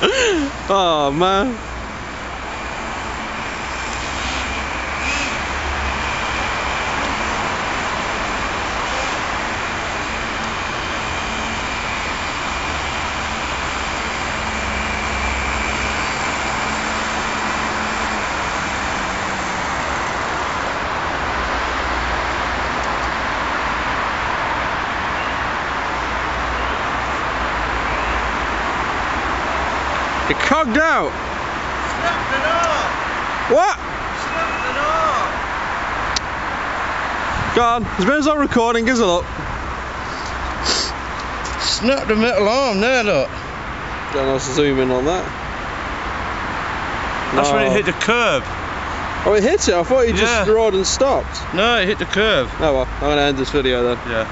Oh man. It cogged out. Snapped it off. What? Snapped it off. Go on, as soon as I'm recording, give us a look. Snapped the metal arm there, look. Don't know, zoom in on that. That's when it hit the curb. Oh, it hit it? I thought you just rode and stopped. No, it hit the curb. Oh well, I'm going to end this video then. Yeah.